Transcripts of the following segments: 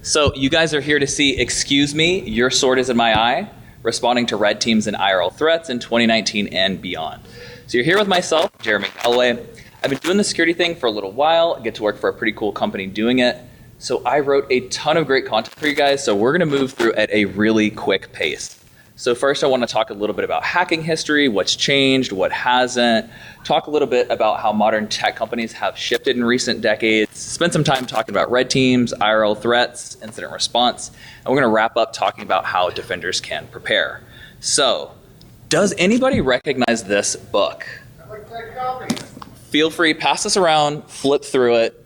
So you guys are here to see Excuse Me, Your Sword is in My Eye, responding to red teams and IRL threats in 2019 and beyond. So you're here with myself, Jeremy Galloway. I've been doing the security thing for a little while. I get to work for a pretty cool company doing it. So I wrote a ton of great content for you guys, so we're gonna move through at a really quick pace. So first I want to talk a little bit about hacking history, what's changed, what hasn't, talk a little bit about how modern tech companies have shifted in recent decades, spend some time talking about red teams, IRL threats, incident response, and we're going to wrap up talking about how defenders can prepare. So, does anybody recognize this book? I'd like to take a copy. Feel free, pass this around, flip through it.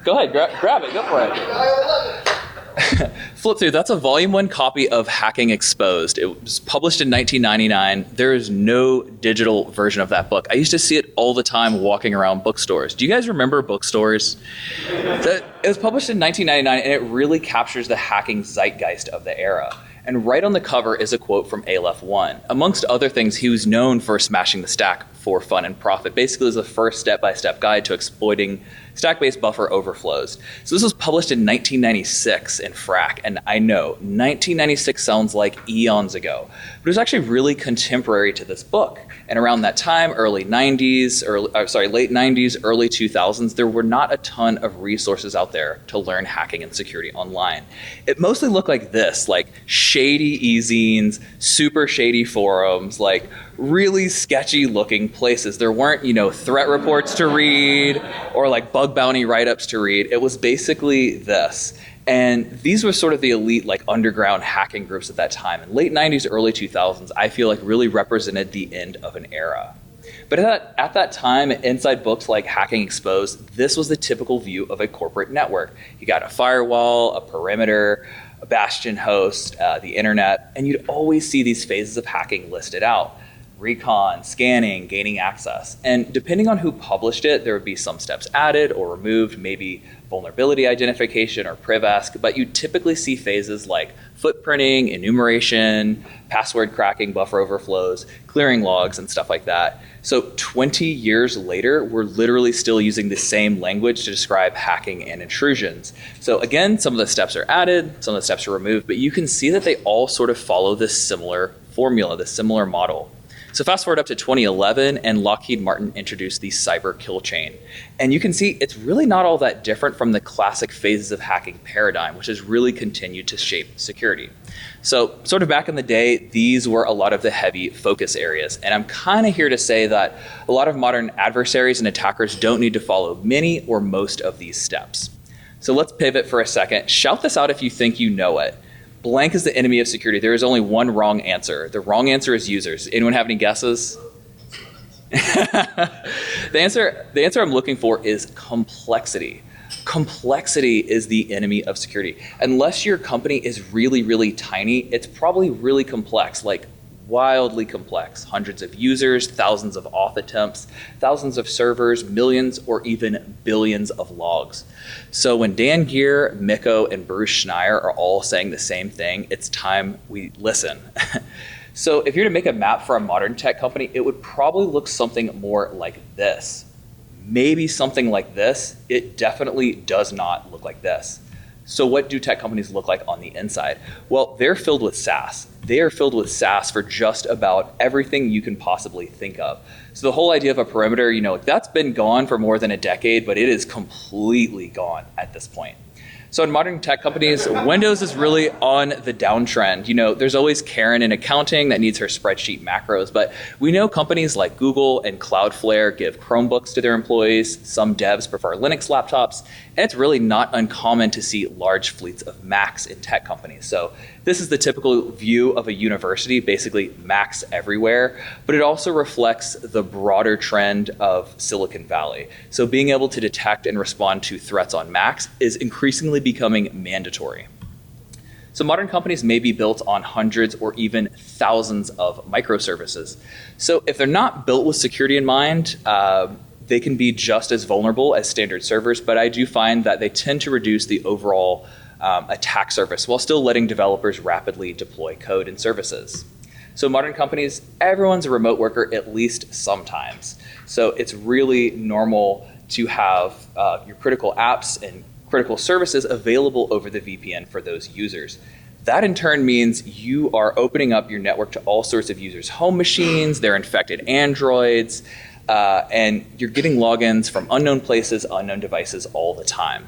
Go ahead, grab it, go for it. Flip through, that's a volume 1 copy of Hacking Exposed. It was published in 1999. There is no digital version of that book. I used to see it all the time walking around bookstores. Do you guys remember bookstores? It was published in 1999 and it really captures the hacking zeitgeist of the era. And right on the cover is a quote from Aleph 1. Amongst other things, he was known for smashing the stack for fun and profit. Basically, it was the first step-by-step guide to exploiting stack-based buffer overflows. So this was published in 1996 in Frack, and I know 1996 sounds like eons ago, but it was actually really contemporary to this book. And around that time, late 90s, early 2000s, there were not a ton of resources out there to learn hacking and security online. It mostly looked like this, like shady e-zines, super shady forums, like really sketchy looking places. There weren't, threat reports to read or like bug bounty write-ups to read. It was basically this. And these were sort of the elite, like underground hacking groups at that time. In late 90s, early 2000s, I feel like really represented the end of an era. But at that time, inside books like Hacking Exposed, this was the typical view of a corporate network. You got a firewall, a perimeter, a bastion host, the internet, and you'd always see these phases of hacking listed out. Recon, scanning, gaining access. And depending on who published it, there would be some steps added or removed, maybe vulnerability identification or privask, but you typically see phases like footprinting, enumeration, password cracking, buffer overflows, clearing logs, and stuff like that. So 20 years later, we're literally still using the same language to describe hacking and intrusions. So again, some of the steps are added, some of the steps are removed, but you can see that they all sort of follow this similar formula, this similar model. So fast forward up to 2011 and Lockheed Martin introduced the cyber kill chain. And you can see it's really not all that different from the classic phases of hacking paradigm, which has really continued to shape security. So sort of back in the day, these were a lot of the heavy focus areas. And I'm kind of here to say that a lot of modern adversaries and attackers don't need to follow many or most of these steps. So let's pivot for a second. Shout this out if you think you know it. Blank is the enemy of security. There is only one wrong answer. The wrong answer is users. Anyone have any guesses? The answer I'm looking for is complexity. Complexity is the enemy of security. Unless your company is really, really tiny, it's probably really complex, like wildly complex. Hundreds of users, thousands of auth attempts, thousands of servers, millions or even billions of logs. So when Dan Geer, Mikko, and Bruce Schneier are all saying the same thing, it's time we listen. So if you're to make a map for a modern tech company, it would probably look something more like this. Maybe something like this. It definitely does not look like this. So what do tech companies look like on the inside? Well, they're filled with SaaS. They are filled with SaaS for just about everything you can possibly think of. So the whole idea of a perimeter, that's been gone for more than a decade, but it is completely gone at this point. So in modern tech companies, Windows is really on the downtrend. There's always Karen in accounting that needs her spreadsheet macros, but we know companies like Google and Cloudflare give Chromebooks to their employees. Some devs prefer Linux laptops, and it's really not uncommon to see large fleets of Macs in tech companies. So this is the typical view of a university, basically Macs everywhere, but it also reflects the broader trend of Silicon Valley. So being able to detect and respond to threats on Macs is increasingly becoming mandatory. So modern companies may be built on hundreds or even thousands of microservices. So if they're not built with security in mind, they can be just as vulnerable as standard servers, but I do find that they tend to reduce the overall attack surface while still letting developers rapidly deploy code and services. So modern companies, everyone's a remote worker at least sometimes. So it's really normal to have your critical apps and critical services available over the VPN for those users. That in turn means you are opening up your network to all sorts of users' home machines, their infected Androids, and you're getting logins from unknown places, unknown devices all the time.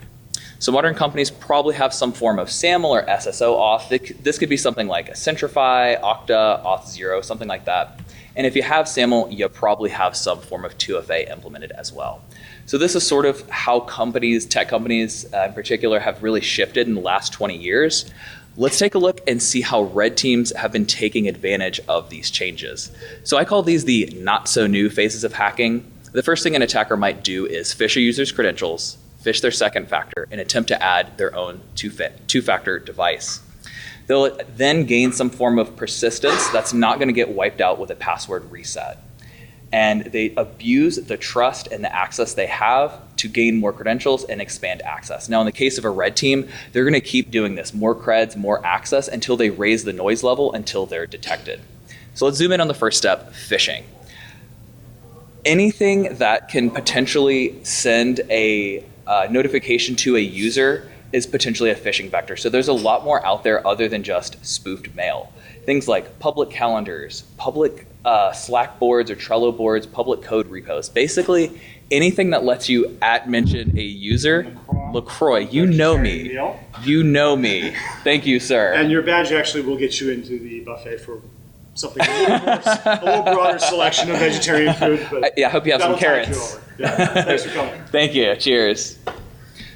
So modern companies probably have some form of SAML or SSO auth. This could be something like a Centrify, Okta, Auth0, something like that. And if you have SAML, you probably have some form of 2FA implemented as well. So this is sort of how companies, tech companies in particular, have really shifted in the last 20 years. Let's take a look and see how red teams have been taking advantage of these changes. So I call these the not so new phases of hacking. The first thing an attacker might do is phish a user's credentials, phish their second factor, and attempt to add their own two-factor device. They'll then gain some form of persistence that's not going to get wiped out with a password reset. And they abuse the trust and the access they have to gain more credentials and expand access. Now, in the case of a red team, they're going to keep doing this, more creds, more access, until they raise the noise level until they're detected. So let's zoom in on the first step, phishing. Anything that can potentially send a notification to a user is potentially a phishing vector. So there's a lot more out there other than just spoofed mail. Things like public calendars, public Slack boards or Trello boards, public code repos. Basically, anything that lets you mention a user. LaCroix, you know me. You know me. Thank you, sir. And your badge actually will get you into the buffet for something a little broader selection of vegetarian food. But yeah, I hope you have some carrots. Yeah, thanks for coming. Thank you. Cheers.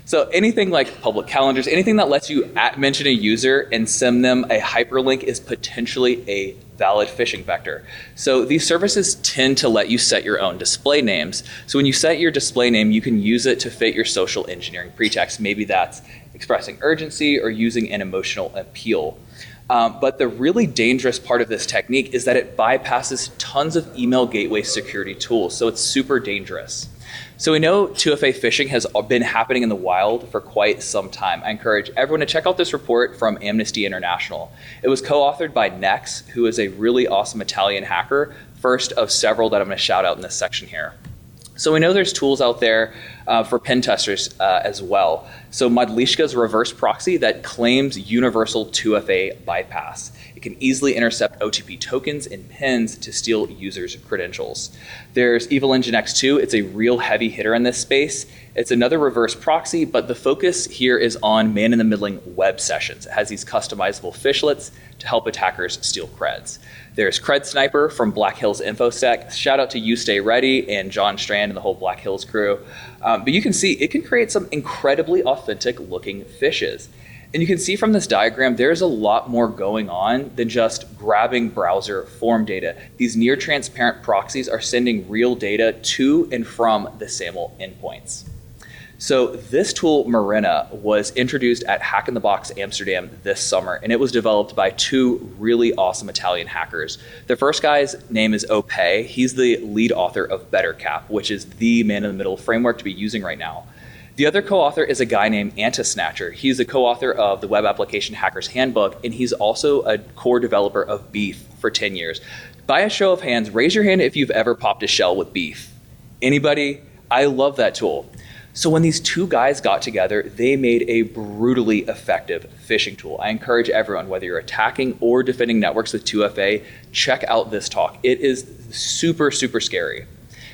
So anything like public calendars, anything that lets you mention a user and send them a hyperlink is potentially a valid phishing vector. So these services tend to let you set your own display names. So when you set your display name, you can use it to fit your social engineering pretext. Maybe that's expressing urgency or using an emotional appeal. But the really dangerous part of this technique is that it bypasses tons of email gateway security tools. So it's super dangerous. So we know 2FA phishing has been happening in the wild for quite some time. I encourage everyone to check out this report from Amnesty International. It was co-authored by Nex, who is a really awesome Italian hacker, first of several that I'm going to shout out in this section here. So we know there's tools out there for pen testers as well. So Modlishka's reverse proxy that claims universal 2FA bypass. It can easily intercept OTP tokens and pins to steal users' credentials. There's Evil Engine X2. It's a real heavy hitter in this space. It's another reverse proxy, but the focus here is on man-in-the-middling web sessions. It has these customizable fishlets to help attackers steal creds. There's Cred Sniper from Black Hills InfoSec. Shout out to You Stay Ready and John Strand and the whole Black Hills crew. But you can see it can create some incredibly authentic looking phishes. And you can see from this diagram, there's a lot more going on than just grabbing browser form data. These near transparent proxies are sending real data to and from the SAML endpoints. So this tool, Marina, was introduced at Hack in the Box Amsterdam this summer, and it was developed by two really awesome Italian hackers. The first guy's name is Ope. He's the lead author of BetterCap, which is the man-in-the-middle framework to be using right now. The other co-author is a guy named Antisnatcher. He's the co-author of the Web Application Hacker's Handbook, and he's also a core developer of Beef for 10 years. By a show of hands, raise your hand if you've ever popped a shell with Beef. Anybody? I love that tool. So when these two guys got together, they made a brutally effective phishing tool. I encourage everyone, whether you're attacking or defending networks with 2FA, check out this talk. It is super, super scary.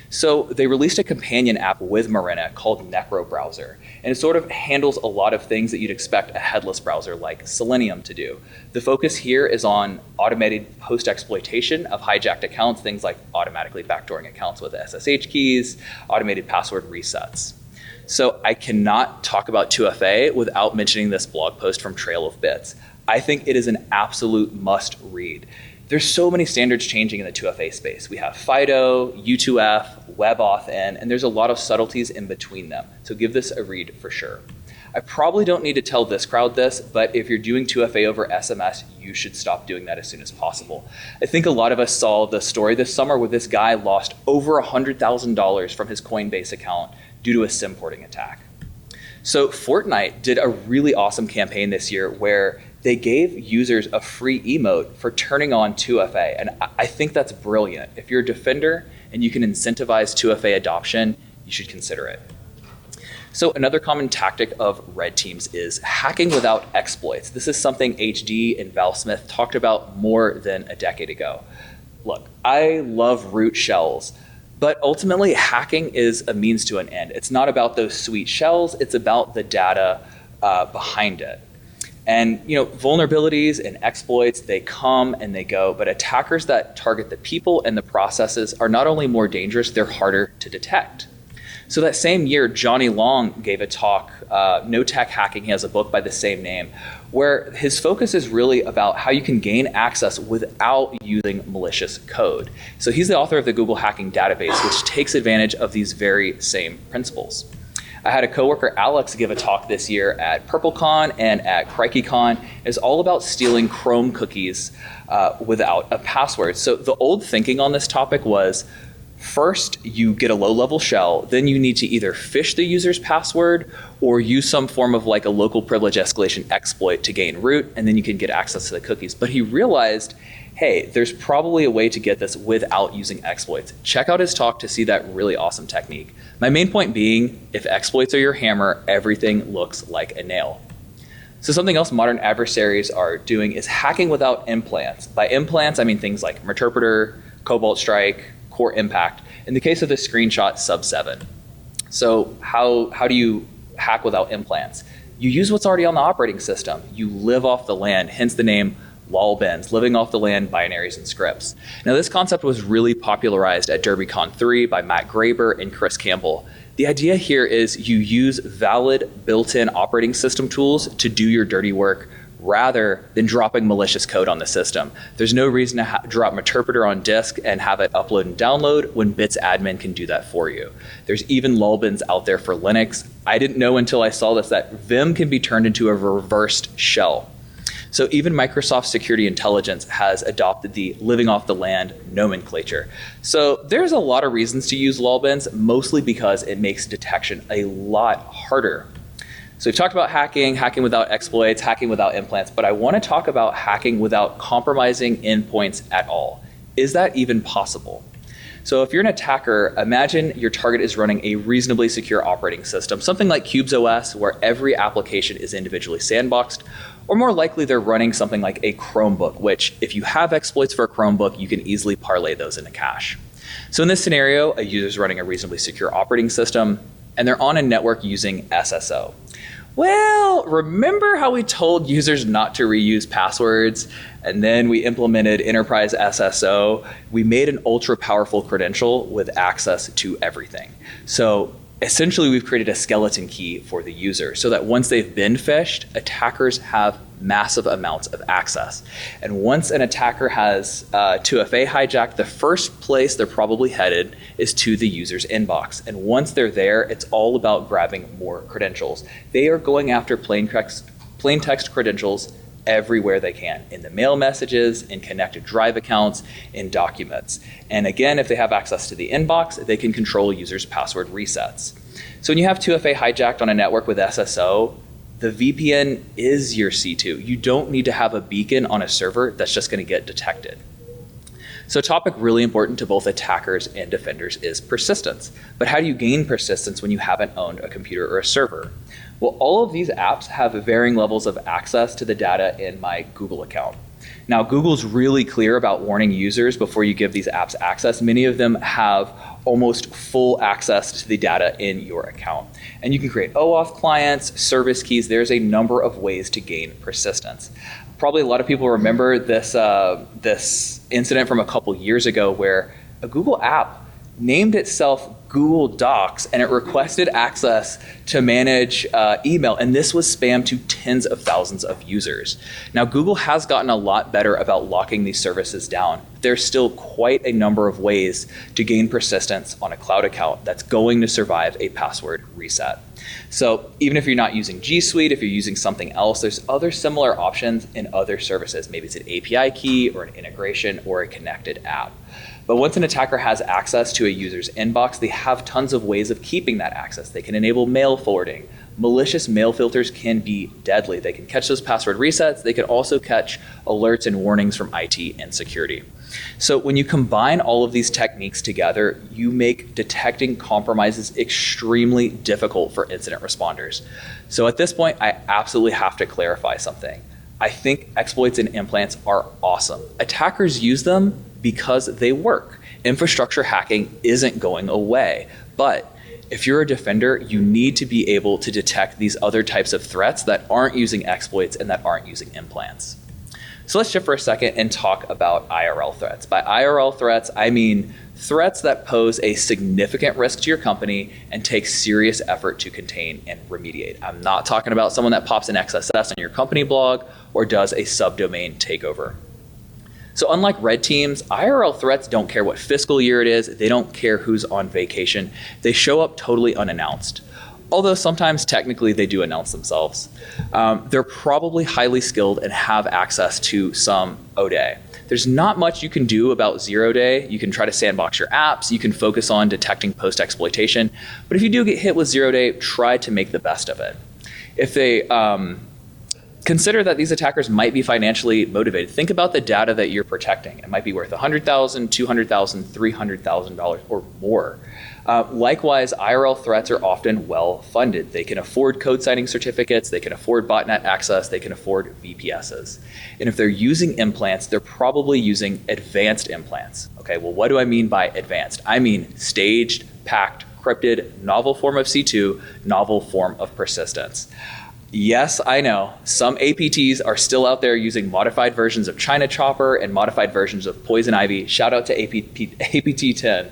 So they released a companion app with Marina called Necro Browser, and it sort of handles a lot of things that you'd expect a headless browser like Selenium to do. The focus here is on automated post-exploitation of hijacked accounts, things like automatically backdooring accounts with SSH keys, automated password resets. So I cannot talk about 2FA without mentioning this blog post from Trail of Bits. I think it is an absolute must read. There's so many standards changing in the 2FA space. We have FIDO, U2F, WebAuthn, and there's a lot of subtleties in between them. So give this a read for sure. I probably don't need to tell this crowd this, but if you're doing 2FA over SMS, you should stop doing that as soon as possible. I think a lot of us saw the story this summer where this guy lost over $100,000 from his Coinbase account due to a SIM porting attack. So Fortnite did a really awesome campaign this year where they gave users a free emote for turning on 2FA, and I think that's brilliant. If you're a defender and you can incentivize 2FA adoption, you should consider it. So another common tactic of red teams is hacking without exploits. This is something HD and Val Smith talked about more than a decade ago. Look, I love root shells, but ultimately hacking is a means to an end. It's not about those sweet shells, it's about the data behind it. And vulnerabilities and exploits, they come and they go, but attackers that target the people and the processes are not only more dangerous, they're harder to detect. So that same year, Johnny Long gave a talk, No Tech Hacking. He has a book by the same name, where his focus is really about how you can gain access without using malicious code. So he's the author of the Google Hacking Database, which takes advantage of these very same principles. I had a coworker, Alex, give a talk this year at PurpleCon and at CrikeyCon. It's all about stealing Chrome cookies without a password. So the old thinking on this topic was, first, you get a low-level shell, then you need to either phish the user's password or use some form of like a local privilege escalation exploit to gain root, and then you can get access to the cookies. But he realized, hey, there's probably a way to get this without using exploits. Check out his talk to see that really awesome technique. My main point being, if exploits are your hammer, everything looks like a nail. So something else modern adversaries are doing is hacking without implants. By implants, I mean things like Meterpreter, Cobalt Strike, Core Impact. In the case of this screenshot, sub 7. So how do you hack without implants? You use what's already on the operating system. You live off the land, hence the name lolbins, living off the land binaries and scripts. Now this concept was really popularized at DerbyCon 3 by Matt Graber and Chris Campbell. The idea here is you use valid built-in operating system tools to do your dirty work rather than dropping malicious code on the system. There's no reason to drop Meterpreter on disk and have it upload and download when Bits admin can do that for you. There's even lolbins out there for Linux. I didn't know until I saw this that Vim can be turned into a reversed shell. So even Microsoft Security Intelligence has adopted the living off the land nomenclature. So there's a lot of reasons to use lolbins, mostly because it makes detection a lot harder. So we've talked about hacking, hacking without exploits, hacking without implants, but I want to talk about hacking without compromising endpoints at all. Is that even possible? So if you're an attacker, imagine your target is running a reasonably secure operating system, something like CubesOS, where every application is individually sandboxed, or more likely they're running something like a Chromebook, which if you have exploits for a Chromebook, you can easily parlay those into cache. So in this scenario, a user is running a reasonably secure operating system, and they're on a network using SSO. Well, remember how we told users not to reuse passwords, and then we implemented Enterprise SSO? We made an ultra powerful credential with access to everything. So essentially, we've created a skeleton key for the user so that once they've been phished, attackers have massive amounts of access. And once an attacker has 2FA hijacked, the first place they're probably headed is to the user's inbox. And once they're there, it's all about grabbing more credentials. They are going after plain text credentials everywhere they can, in the mail messages, in connected drive accounts, in documents. And again, if they have access to the inbox, they can control users' password resets. So when you have 2FA hijacked on a network with SSO, the VPN is your C2. You don't need to have a beacon on a server that's just going to get detected. So a topic really important to both attackers and defenders is persistence. But how do you gain persistence when you haven't owned a computer or a server? Well, all of these apps have varying levels of access to the data in my Google account. Now, Google's really clear about warning users before you give these apps access. Many of them have almost full access to the data in your account. And you can create OAuth clients, service keys. There's a number of ways to gain persistence. Probably a lot of people remember this incident from a couple years ago where a Google app named itself Google Docs, and it requested access to manage email, and this was spam to tens of thousands of users. Now, Google has gotten a lot better about locking these services down. There's still quite a number of ways to gain persistence on a cloud account that's going to survive a password reset. So even if you're not using G Suite, if you're using something else, there's other similar options in other services. Maybe it's an API key or an integration or a connected app. But once an attacker has access to a user's inbox, they have tons of ways of keeping that access. They can enable mail forwarding, malicious mail filters can be deadly. They can catch those password resets. They can also catch alerts and warnings from IT and security. So when you combine all of these techniques together, you make detecting compromises extremely difficult for incident responders. So at this point, I absolutely have to clarify something. I think exploits and implants are awesome. Attackers use them because they work. Infrastructure hacking isn't going away, but if you're a defender, you need to be able to detect these other types of threats that aren't using exploits and that aren't using implants. So let's shift for a second and talk about IRL threats. By IRL threats, I mean threats that pose a significant risk to your company and take serious effort to contain and remediate. I'm not talking about someone that pops an XSS on your company blog or does a subdomain takeover. So unlike red teams, IRL threats don't care what fiscal year it is. They don't care who's on vacation. They show up totally unannounced. Although sometimes technically they do announce themselves. They're probably highly skilled and have access to some O-Day. There's not much you can do about zero-day. You can try to sandbox your apps. You can focus on detecting post-exploitation. But if you do get hit with zero-day, try to make the best of it. If they consider that these attackers might be financially motivated, think about the data that you're protecting. It might be worth $100,000, $200,000, $300,000 or more. Likewise, IRL threats are often well funded. They can afford code signing certificates, they can afford botnet access, they can afford VPSs. And if they're using implants, they're probably using advanced implants. Okay, well, what do I mean by advanced? I mean staged, packed, crypted, novel form of C2, novel form of persistence. Yes, I know, some APTs are still out there using modified versions of China Chopper and modified versions of Poison Ivy. Shout out to APT 10.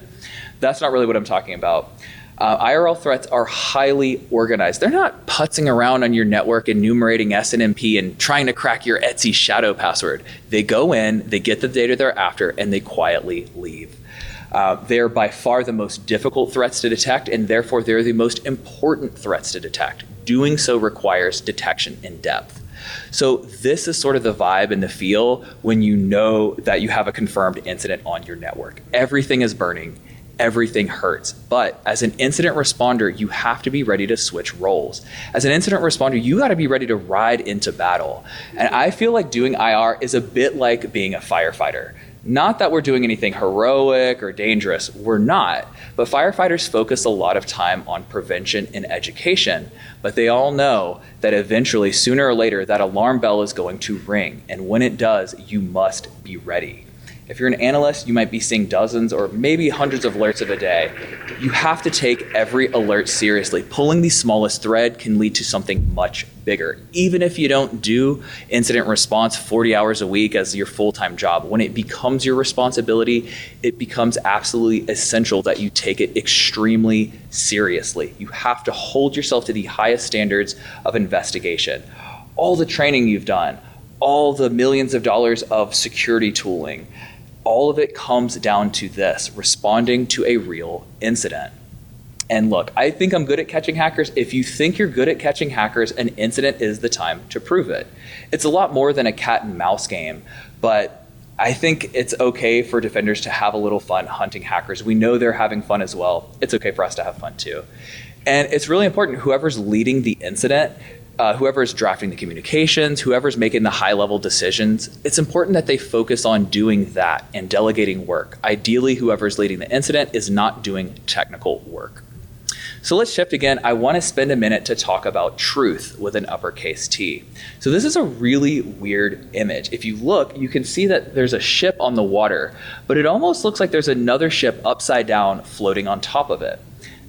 That's not really what I'm talking about. IRL threats are highly organized. They're not putzing around on your network, enumerating SNMP and trying to crack your Etsy shadow password. They go in, they get the data they're after, and they quietly leave. They're by far the most difficult threats to detect, and therefore they're the most important threats to detect. Doing so requires detection in depth. So this is sort of the vibe and the feel when you know that you have a confirmed incident on your network. Everything is burning. Everything hurts. But as an incident responder, you have to be ready to switch roles. As an incident responder, you got to be ready to ride into battle. And I feel like doing IR is a bit like being a firefighter. Not that we're doing anything heroic or dangerous, we're not. But firefighters focus a lot of time on prevention and education. But they all know that eventually, sooner or later, that alarm bell is going to ring. And when it does, you must be ready. If you're an analyst, you might be seeing dozens or maybe hundreds of alerts of a day. You have to take every alert seriously. Pulling the smallest thread can lead to something much bigger. Even if you don't do incident response 40 hours a week as your full-time job, when it becomes your responsibility, it becomes absolutely essential that you take it extremely seriously. You have to hold yourself to the highest standards of investigation. All the training you've done, all the millions of dollars of security tooling, all of it comes down to this: responding to a real incident. And look, I think I'm good at catching hackers. If you think you're good at catching hackers, an incident is the time to prove it. It's a lot more than a cat and mouse game, but I think it's okay for defenders to have a little fun hunting hackers. We know they're having fun as well. It's okay for us to have fun too. And it's really important, whoever's leading the incident, whoever's drafting the communications, whoever's making the high-level decisions, it's important that they focus on doing that and delegating work. Ideally, whoever's leading the incident is not doing technical work. So let's shift again. I want to spend a minute to talk about truth with an uppercase T. So this is a really weird image. If you look, you can see that there's a ship on the water, but it almost looks like there's another ship upside down floating on top of it.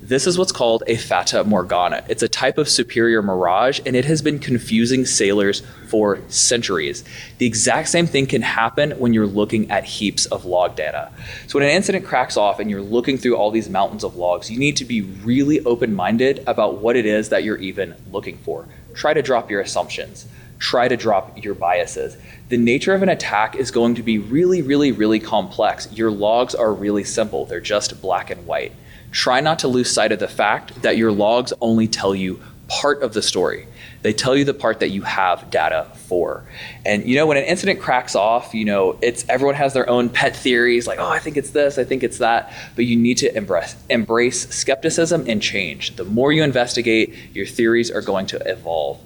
This is what's called a fata morgana. It's a type of superior mirage, and it has been confusing sailors for centuries. The exact same thing can happen when you're looking at heaps of log data. So when an incident cracks off and you're looking through all these mountains of logs, you need to be really open-minded about what it is that you're even looking for. Try to drop your assumptions. Try to drop your biases. The nature of an attack is going to be really, really, really complex. Your logs are really simple. They're just black and white. Try not to lose sight of the fact that your logs only tell you part of the story. They tell you the part that you have data for. And when an incident cracks off, everyone has their own pet theories, like, oh, I think it's this, I think it's that. But you need to embrace skepticism and change. The more you investigate, your theories are going to evolve.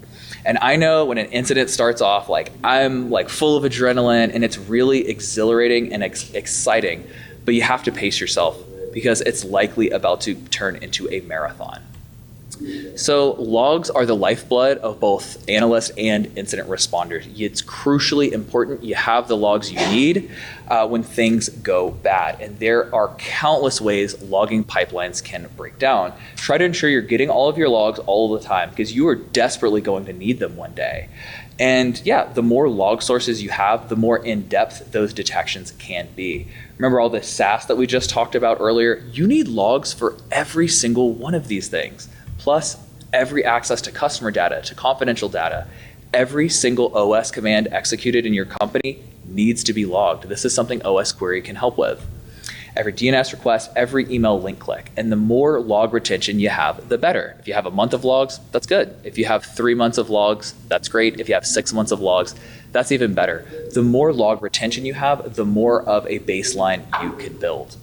And I know when an incident starts off, I'm full of adrenaline and it's really exhilarating and exciting, but you have to pace yourself because it's likely about to turn into a marathon. So logs are the lifeblood of both analysts and incident responders. It's crucially important you have the logs you need when things go bad. And there are countless ways logging pipelines can break down. Try to ensure you're getting all of your logs all the time because you are desperately going to need them one day. And the more log sources you have, the more in-depth those detections can be. Remember all the SaaS that we just talked about earlier? You need logs for every single one of these things. Plus every access to customer data, to confidential data. Every single OS command executed in your company needs to be logged. This is something OS Query can help with. Every DNS request, every email link click. And the more log retention you have, the better. If you have a month of logs, that's good. If you have 3 months of logs, that's great. If you have 6 months of logs, that's even better. The more log retention you have, the more of a baseline you can build.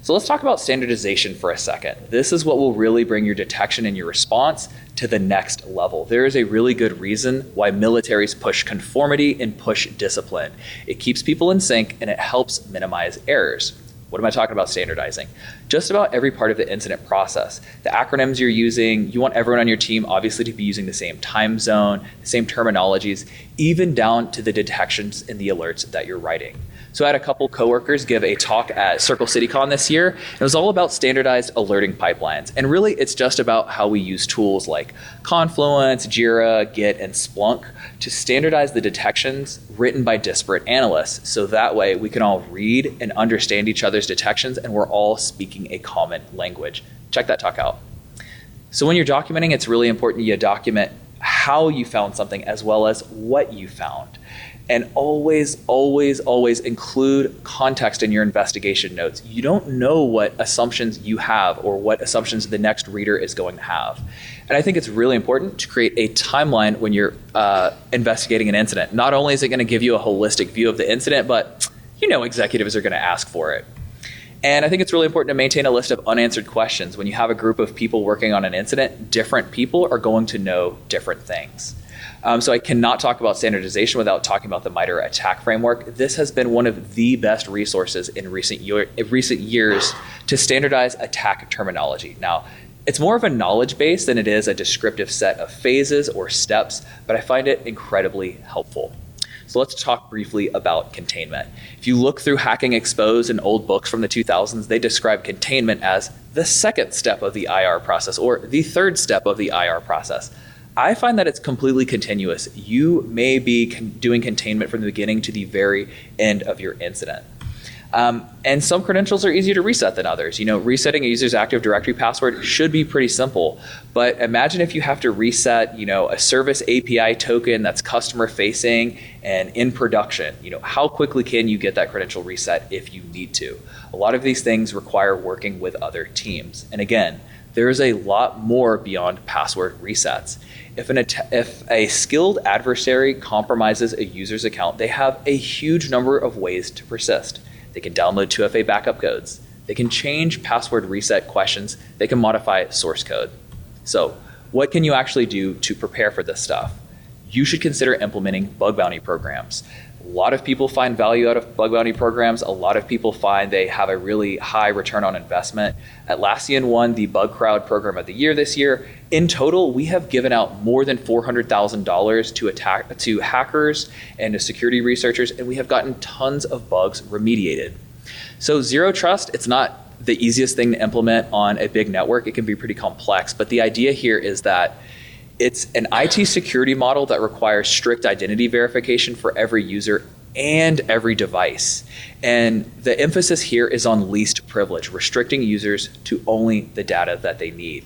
So let's talk about standardization for a second. This is what will really bring your detection and your response to the next level. There is a really good reason why militaries push conformity and push discipline. It keeps people in sync and it helps minimize errors. What am I talking about standardizing? Just about every part of the incident process. The acronyms you're using, you want everyone on your team obviously to be using the same time zone, the same terminologies, even down to the detections and the alerts that you're writing. So I had a couple coworkers give a talk at Circle CityCon this year. It was all about standardized alerting pipelines. And really, it's just about how we use tools like Confluence, Jira, Git, and Splunk to standardize the detections written by disparate analysts. So that way we can all read and understand each other's detections and we're all speaking a common language. Check that talk out. So when you're documenting, it's really important you document how you found something as well as what you found. And always, always, always include context in your investigation notes. You don't know what assumptions you have or what assumptions the next reader is going to have. And I think it's really important to create a timeline when you're investigating an incident. Not only is it going to give you a holistic view of the incident, but executives are going to ask for it. And I think it's really important to maintain a list of unanswered questions. When you have a group of people working on an incident, different people are going to know different things. So I cannot talk about standardization without talking about the MITRE ATT&CK framework. This has been one of the best resources in recent years to standardize attack terminology. Now, it's more of a knowledge base than it is a descriptive set of phases or steps, but I find it incredibly helpful. So let's talk briefly about containment. If you look through Hacking Exposed and old books from the 2000s, they describe containment as the second step of the IR process or the third step of the IR process. I find that it's completely continuous. You may be doing containment from the beginning to the very end of your incident. And some credentials are easier to reset than others. Resetting a user's Active Directory password should be pretty simple. But imagine if you have to reset, a service API token that's customer facing and in production. How quickly can you get that credential reset if you need to? A lot of these things require working with other teams. And again, there is a lot more beyond password resets. If a skilled adversary compromises a user's account, they have a huge number of ways to persist. They can download 2FA backup codes. They can change password reset questions. They can modify source code. So what can you actually do to prepare for this stuff? You should consider implementing bug bounty programs. A lot of people find value out of bug bounty programs. A lot of people find they have a really high return on investment. Atlassian won the Bug Crowd Program of the Year this year. In total, we have given out more than $400,000 to hackers and to security researchers, and we have gotten tons of bugs remediated. So zero trust, it's not the easiest thing to implement on a big network. It can be pretty complex, but the idea here is that it's an IT security model that requires strict identity verification for every user and every device. And the emphasis here is on least privilege, restricting users to only the data that they need.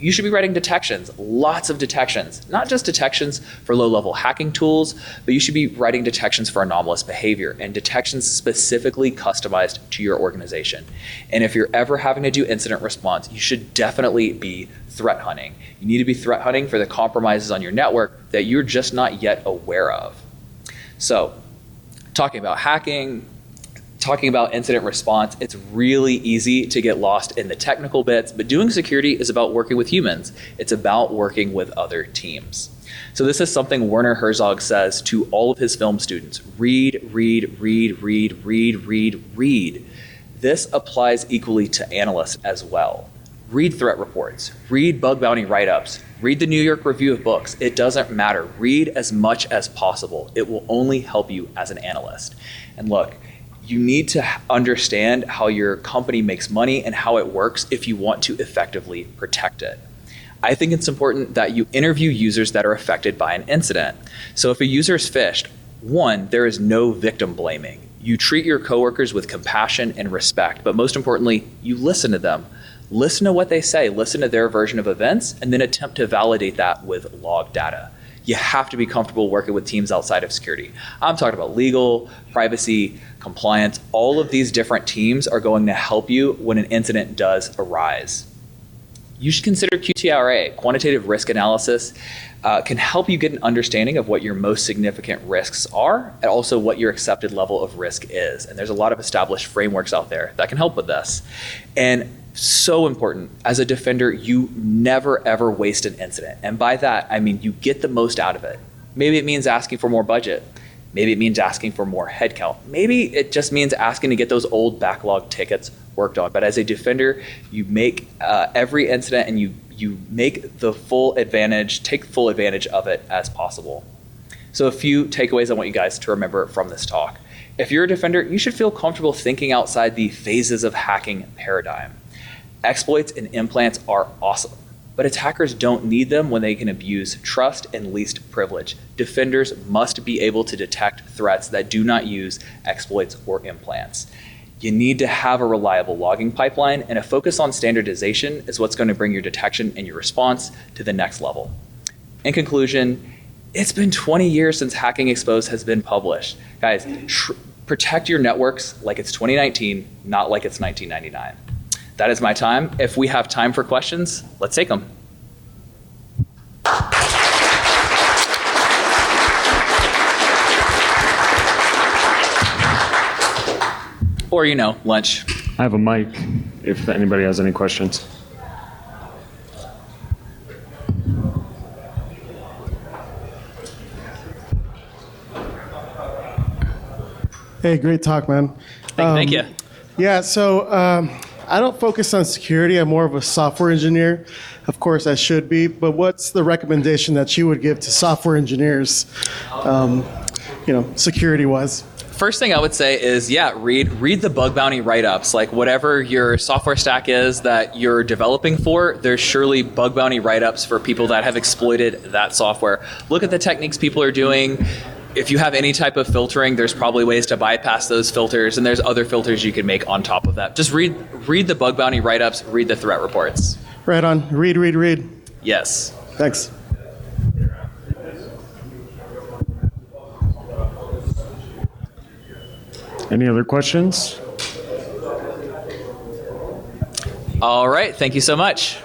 You should be writing detections, lots of detections, not just detections for low-level hacking tools, but you should be writing detections for anomalous behavior and detections specifically customized to your organization. And if you're ever having to do incident response, you should definitely be threat hunting. You need to be threat hunting for the compromises on your network that you're just not yet aware of. So, talking about hacking, talking about incident response, it's really easy to get lost in the technical bits, but doing security is about working with humans. It's about working with other teams. So this is something Werner Herzog says to all of his film students: read, read, read, read, read, read, read. This applies equally to analysts as well. Read threat reports, read bug bounty write-ups, read the New York Review of Books. It doesn't matter. Read as much as possible. It will only help you as an analyst. And look, you need to understand how your company makes money and how it works if you want to effectively protect it. I think it's important that you interview users that are affected by an incident. So if a user is phished, one, there is no victim blaming. You treat your coworkers with compassion and respect, but most importantly, you listen to them. Listen to what they say, listen to their version of events, and then attempt to validate that with log data. You have to be comfortable working with teams outside of security. I'm talking about legal, privacy, compliance. All of these different teams are going to help you when an incident does arise. You should consider QTRA, quantitative risk analysis, can help you get an understanding of what your most significant risks are and also what your accepted level of risk is. And there's a lot of established frameworks out there that can help with this. And so important, as a defender, you never ever waste an incident. And by that, I mean you get the most out of it. Maybe it means asking for more budget. Maybe it means asking for more headcount. Maybe it just means asking to get those old backlog tickets worked on. But as a defender, you make every incident and you make the full advantage, take full advantage of it as possible. So a few takeaways I want you guys to remember from this talk. If you're a defender, you should feel comfortable thinking outside the phases of hacking paradigm. Exploits and implants are awesome, but attackers don't need them when they can abuse trust and least privilege. Defenders must be able to detect threats that do not use exploits or implants. You need to have a reliable logging pipeline, and a focus on standardization is what's going to bring your detection and your response to the next level. In conclusion, it's been 20 years since Hacking Exposed has been published. Guys, protect your networks like it's 2019, not like it's 1999. That is my time. If we have time for questions, let's take them. Or, lunch. I have a mic if anybody has any questions. Hey, great talk, man. Thank you. Yeah, so I don't focus on security. I'm more of a software engineer. Of course, I should be. But what's the recommendation that you would give to software engineers, security-wise? First thing I would say is, read the bug bounty write-ups. Like whatever your software stack is that you're developing for, there's surely bug bounty write-ups for people that have exploited that software. Look at the techniques people are doing. If you have any type of filtering, there's probably ways to bypass those filters, and there's other filters you can make on top of that. Just read the bug bounty write-ups, read the threat reports. Right on. Read. Yes. Thanks. Any other questions? All right. Thank you so much.